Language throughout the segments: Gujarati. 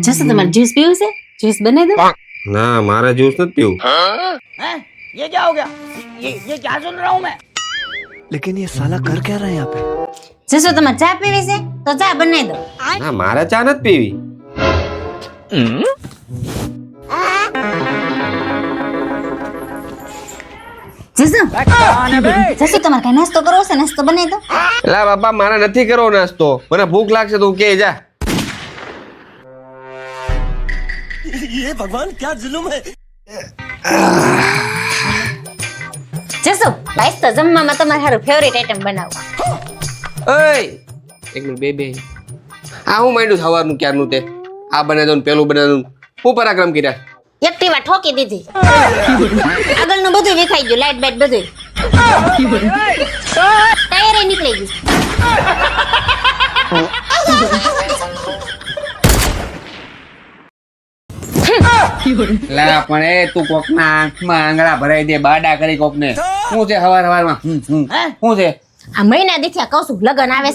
જસો તમારે જ્यूस પીવું છે? જ્यूस બનાવી દો. ના મારે જ્यूस નથી પીવું. हैं? ये क्या हो गया? ये क्या सुन रहा हूँ मैं? लेकिन ये साला कर क्या रहा है यहाँ पे? જસો તમારે ચા પીવી છે તો ચા બનાવી દો. ના મારે ચા નથી પીવી. જસો તમારે કઈ નાસ્તો કરવો છે? નાસ્તો બનાવી દો. લા બાપા મારે નથી કરવો નાસ્તો. મને ભૂખ લાગશે તું કે જા. ये भगवान क्या जुल्म है? જસો લાઈસ તો જમવામાં તમારે હારું ફેવરિટ આઈટમ બનાવો. ઓય એક મિનિટ બે આ હું માંડ્યું સવારનું ક્યારનું તે આ બનાવી દઉં પેલું બનાવી દઉં હું પરાક્રમ કર્યા. એક્ટિવા ઠોકી દીધી. આગળનું બધું વિખાઈ ગયું, લાઈટ બાઈટ બધું. ટાયરે નીકળી ગયું. લા પણ એ તું કોક ના આંખમાં આંગળા ભરાઈ દે બાડા કરી કોક ને શું છે હવારમાં શું છે આ મહિના દીથી કહું છું લગન આવે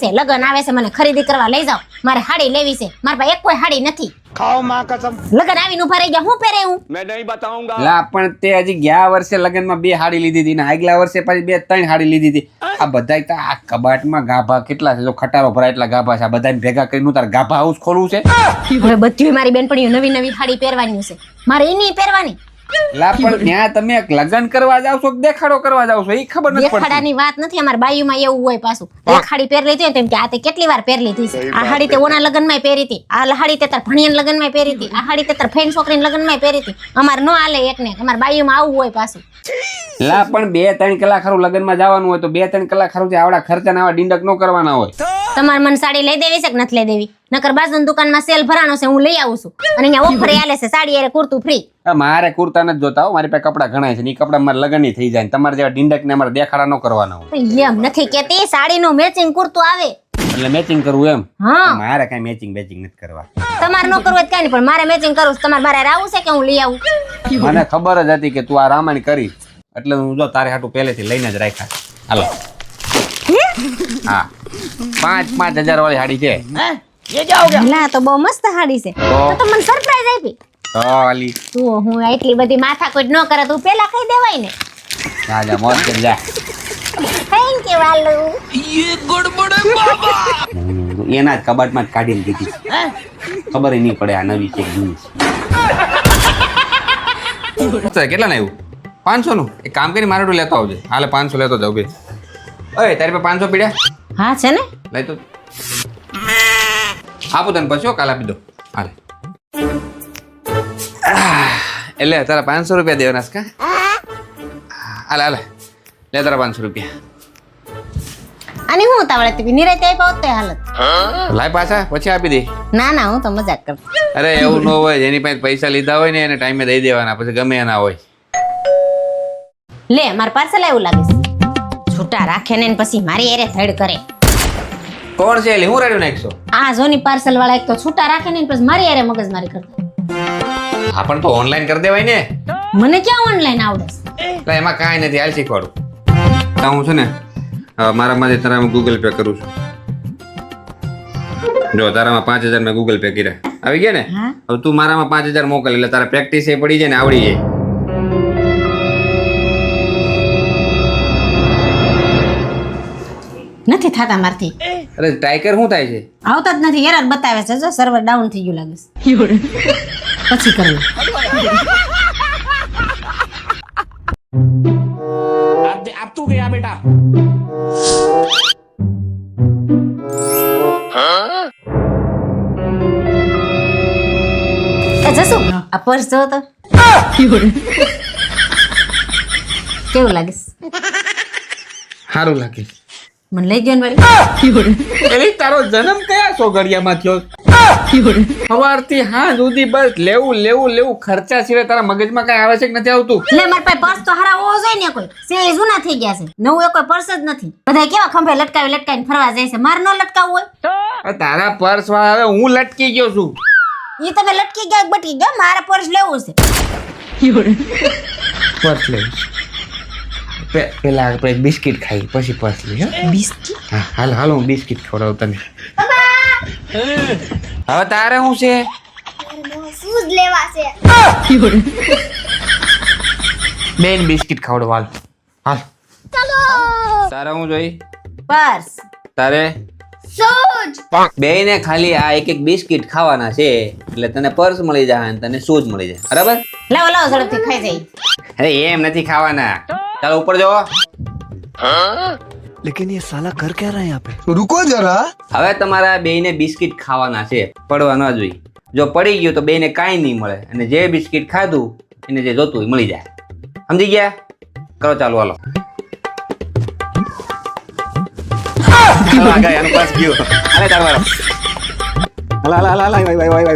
છે મને ખરીદી કરવા લઈ જાઓ. મારે હાડી લેવી છે. મારા પાસે એક કોઈ હાડી નથી. खाओ माँ कसम. લગન આવીને ઉભા રહી ગયા. હું પહેરે હું? मैं नहीं बताऊंगा. લા પણ તે હજી ગયા વર્ષે લગનમાં 2 હાડી લીધી હતી ને આગલા વર્ષે પાછી 2-3 હાડી લીધી હતી. આ બધાય તો આ કબાટમાં ગાભા કેટલા છે જો ખટારો ભરાય એટલા ગાભા છે. આ બધાને ભેગા કરીને તાર ગાભા હાઉસ ખોલવું છે. હવે બધી મારી બેનપણીઓ નવી હાડી પહેરવાની છે. મારે એની પહેરવાની. લા પણ ત્યાં તમે લગન કરવા જાવ છો કે દેખાડો કરવા જાવ છો એ ખબર નથી પડતી. દેખાડાની વાત નથી. અમાર બાયુમાં એવું હોય પાછું. એક હાડી પહેરી લીધી હોય તેમ કે આ તે કેટલી વાર પહેરી લીધી છે. આ હાડી તે ઓના લગનમાં પહેરી હતી. આ હાડી તે તાર ભણિયાના લગનમાં પહેરી હતી. આ હાડી તે તાર ફ્રેન્ડ છોકરીના લગનમાં પહેરી હતી. અમાર નો આલે એકને. અમાર બાયુમાં આવું હોય પાછું. લા પણ 2-3 કલાક ખારું લગનમાં જવાનું હોય તો 2-3 કલાક ખારું આવડા ખર્ચા આવા ડીંડક નો કરવાના હોય. તમારે મને સાડી લઈ દેવી છે કે નથી લઈ દેવી? નકર બાજુની દુકાનમાં સેલ ભરાણો છે, હું લઈ આવું છું. અને અહીંયા ઓફર આલે છે સાડી અરે કુર્તું ફ્રી. મારે કુર્તા નથી જોતા હો. મારી પાસે કપડા ઘણા છે ને એ કપડા મારે લગન થઈ જાય. તમારે જેવા ડીંડક ને અમારે દેખાડા ન કરવાના હોય. એમ નથી કેતી. સાડીનું મેચિંગ કુર્તું આવે એટલે મેચિંગ કરવું એમ. હા મારે કઈ મેચિંગ નથી કરવા. તમારે ન કરવું હોય કઈ નહીં, પણ મારે મેચિંગ કરવું છે. તમારે મારે આવું છે કે હું લઈ આવું? મને ખબર જ હતી કે તું આ રામાયણ કરી એટલે હું જો તારે હાટું પહેલેથી લઈને જ રાખ્યા. હાલો હા 5,000 વાળી સાડી છે. हैं? ये क्या हो गया? ના તો બહુ મસ્ત હાડી છે. તો મને સરપ્રાઈઝ આપી. હાલી તું હું એટલી બધી માથાકૂટ ન કરે તું પેલા ખાઈ દેવાય ને. જા જા મોજ કરી જા. થેન્ક યુ વાલુ. એના જ કબાટમાં જ કાઢીને દીધી हैं? ખબર નહીં પડે આ નવી છે જૂની છે. કેટલા ને આવ્યું 500 નું એક કામ કરી મારે લેતો આવજે. હાલે 500 લેતો જાવ બે. ઓય તારી પાસે 500 પીડ્યા હા છે ને. લઈ તો આપું તને પછી કાલ આપી દો. હાલે એટલે તારા 500 રૂપિયા દેવાના છે કા? હાલે હાલે લે તારા 500 રૂપિયા. અને હું તાવળે તી નિરાતે આપ્યા હોત તો હાલત. લાય પાછા પછી આપી દે. ના ના હું તો મજાક કરતી. અરે એવું ન હોય. જેની પાસે પૈસા લીધા હોય ને એને ટાઈમે દઈ દેવાના પછી ગમે એના હોય. લે માર પાર્સલ એવું લાગે છે. છૂટા રાખે ને પછી મારી એરે થડ કરે. કોણ છે એટલે હું રેડ્યો નાખશો? આ જોની પાર્સલ વાળા એક તો છૂટા રાખે ને પછી મારી એરે મગજમારી કરતા. હા પણ તો ઓનલાઈન કરી દેવાય ને. મને ક્યાં ઓનલાઈન આવડે છે? એટલે એમાં કાંઈ નથી. હાલ શીખવાડું. તો હું છે ને મારામાંથી તારામાં ગૂગલ પે કરું છું. જો તારામાં 5,000 મેં ગૂગલ પે કર્યા આવી ગયા ને. હવે તું મારામાં 5,000 મોકલ એટલે તારા પ્રેક્ટિસ એ પડી જાય ને આવડી જાય. નથી થતા મારથી. અરે ટાઈકર શું થાય છે? આવતા જ નથી. એરર બતાવે છે. જો સર્વર ડાઉન થઈ ગયું લાગે છે. પછી કરી अब तू गया बेटा. જસુ આ પર્સ જો તો કેવું લાગે? સારું લાગે. મને લઈ ગયો ને વળી. એટલે તારો જન્મ કયા સોગડિયામાં થયો? સવારથી હાંજ સુધી બસ લેવું લેવું લેવું ખર્ચા સિવાય તારા મગજમાં કઈ આવે છે કે નથી આવતું? લે મારા પાસે પર્સ તો હારા હોવો જોઈએ ને. કોઈ સે જૂના થઈ ગયા છે. નવું એ કોઈ પર્સ જ નથી. બધા કેવા ખંભે લટકાવીને ફરવા જાય છે. માર ન લટકાવવું હોય. તારા પર્સ વાળા હવે હું લટકી ગયો છું. એ તમે લટકી ગયા બટકી ગયા. મારે પર્સ લેવું છે. પર્સ લેવું પેલા આપણે બિસ્કિટ ખાઈ પછી પર્સ લઈ. બિસ્કિટ? હા હાલ હાલ હું બિસ્કિટ ખવડાવું તને. હવે તારે શું છે? શૂઝ લેવા છે. બેન બિસ્કિટ ખવડાવ હાલ તારે હું જોઈ પર્સ તારે શૂઝ. બેયને ખાલી આ એક બિસ્કિટ ખાવાના છે એટલે તને પર્સ મળી જાય અને તને શૂઝ મળી જાય બરાબર લાવો લાવો ઝડપથી ખાઈ જાય. અરે એમ નથી ખાવાના ચાલો ઉપર જો लेकिन ये साला कर क्या रहा है यहाँ पे? रुको जरा. હવે તમારા બેયને બિસ્કિટ ખાવાના છે પડવા ન જોઈએ જો પડી ગયું તો બેયને કાંઈ નહીં મળે અને જે બિસ્કિટ ખાધું એને જે જોતું હોય મળી જાય સમજી ગયા કરો ચાલુ હાલો હાલો આગળ આનું પાસ ગયો હાલે તાર વાળો હાલો હાલો હાલો હાલો ભાઈ ભાઈ ભાઈ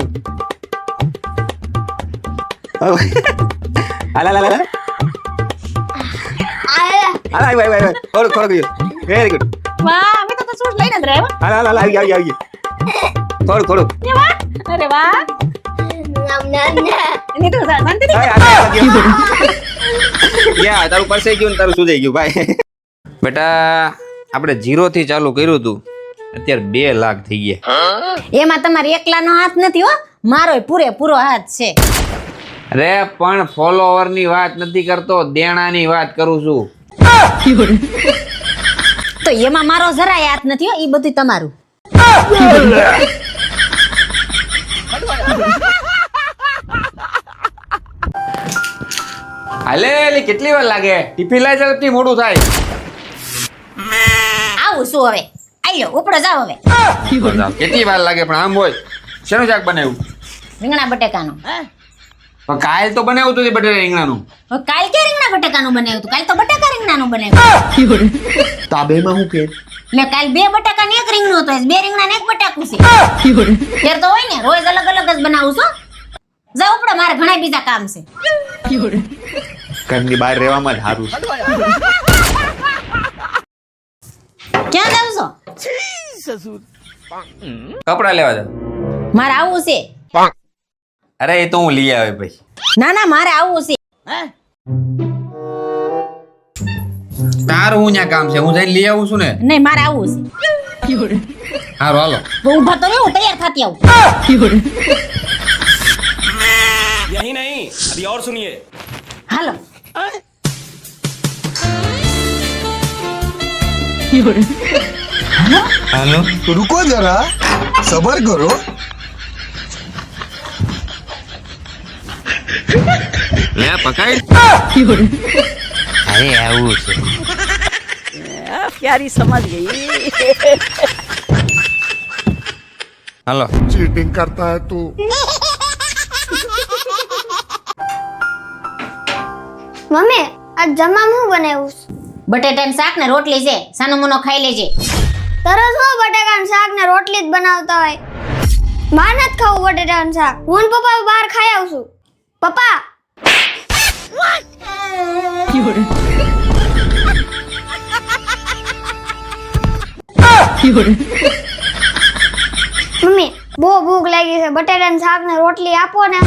હાલો હાલો હાલો હાલો ભાઈ ભાઈ થોડું થોડું ગયું વેરી ગુડ વાહ અમે તો શૂઝ લઈને જ રહ્યા. હાલો હાલો હાલો આવી આવી થોડું થોડું એ વાહ અરે વાહ એની તો શાંતિથી યા તારું પરસે ગયું ને તારું સુજાઈ ગયું ભાઈ બેટા આપણે 0 થી ચાલુ કર્યું હતું અત્યારે 2 લાખ થઈ ગયા એમાં તમારે એકલાનો હાથ નથી હો મારોય પૂરેપૂરો હાથ છે. અરે પણ ફોલોવર ની વાત નથી કરતો દેણાની વાત કરું છું તો એમાં મારો જરાય હાથ નથી હો ઈ બધું તમારું. હાલે એલી કેટલી વાર લાગે ટિફિન લઈ જતી મોડું થાય આવું શું હવે આયો ઉપડો જાવ હવે. કેટલી વાર લાગે પણ આમ હોય શેનું શાક બનાવ્યું રીંગણા બટેકાનું. પણ કાલ તો બનાવ્યું હતું બટેટા રીંગણાનું હવે કાલ કે રીંગણા બટેકાનું બનાવ્યું હતું કાલ તો બટેકા રીંગણાનું બનાવ્યું. તો આ બેમાં શું કે એટલે કાલ 2 બટાકા ને 1 રીંગણું હતું 2 રીંગણા ને 1 બટાકું છે. ફેર તો હોય ને રોજ અલગ અલગ જ બનાવું છું. જાવ ઉપડો મારે ઘણા બીજા કામ છે. ઘરની બહાર રહેવામાં જ સારું છે ક્યાં જાવ છો? કપડા લેવા જાવ મારે આવવું છે. અરે એ તો હું લઈ આવે ભાઈ ના ના મારે આવવું છે. તારું હું ત્યાં કામ છે હું જઈને લઈ આવું છું ને નહીં મારે આવવું છે. હારું હાલો તો ઊભા તો નહીં હું તૈયાર થતી આવું. यही नहीं, अभी और सुनिए. હાલો હાલો रुको जरा. सबर करो. લે પકડ અરે આવું છે प्यारी समझ गई. હાલો चीटिंग करता है तू. મમ્મી આ જમવામાં શું બનાવ્યું છે? બટેટાનું શાક ને રોટલી છે સાનો મનો ખાઈ લેજે. તરસ હો બટાકાનું શાક ને રોટલી જ બનાવતા હોય. માર નથી ખાવું બટાકાનું શાક. હું ને પપ્પા બહાર ખાઈ આવશું. પપ્પા મમ્મી બહુ ભૂખ લાગી છે બટાકાનું શાક ને રોટલી આપો ને.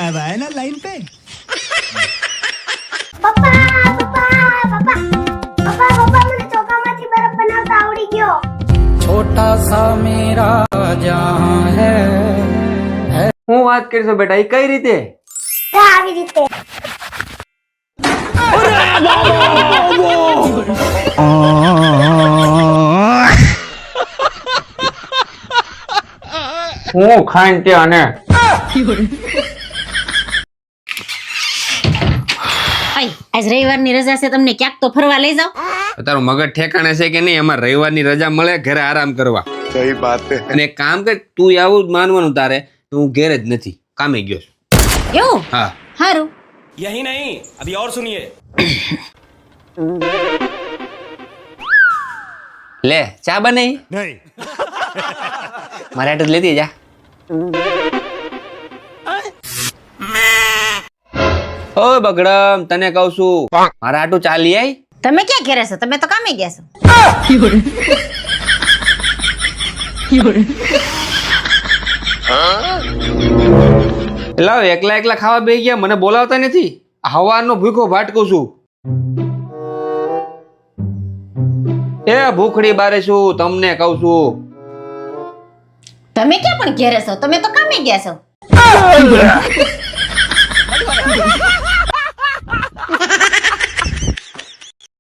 अब आए ना लाइन पे. પપ્પા પપ્પા પપ્પા પપ્પા પપ્પા મને ચોખામાંથી બરફ બનાવતા આવડી ગયો. હું વાત કરીશું બેટા એ કઈ રીતે આવી રીતે હું ખાઈને તે અને આજ રવિવારની રજા છે તમને ક્યાંક તો ફરવા લઈ જાઓ. તારું મગજ ઠેકાણે છે કે નહીં અમારે રવિવારની રજા મળે ઘરે આરામ કરવા सही बात है. અને એક કામ કર તું આવું જ માનવાનું તારે તો હું ઘેર જ નથી કામે ગયો છું એવું હા સારું. यही नहीं, अभी और सुनिए. લે ચા બને नहीं. મારે આટલું જ લેતી જા ઓ બગડમ તને કહું છું મારા આટું ચાલી આય તમે ક્યાં ઘેરે છો તમે તો કામે ગયા છો. લાવ એકલા એકલા ખાવા બેસી ગયા મને બોલાવતા નથી હવાનો ભૂખો ભાટકું છું એ ભૂખડી બારે છું તમને કહું છું. તમે ક્યાં પણ ઘેરે છો? તમે તો કામે ગયા છો.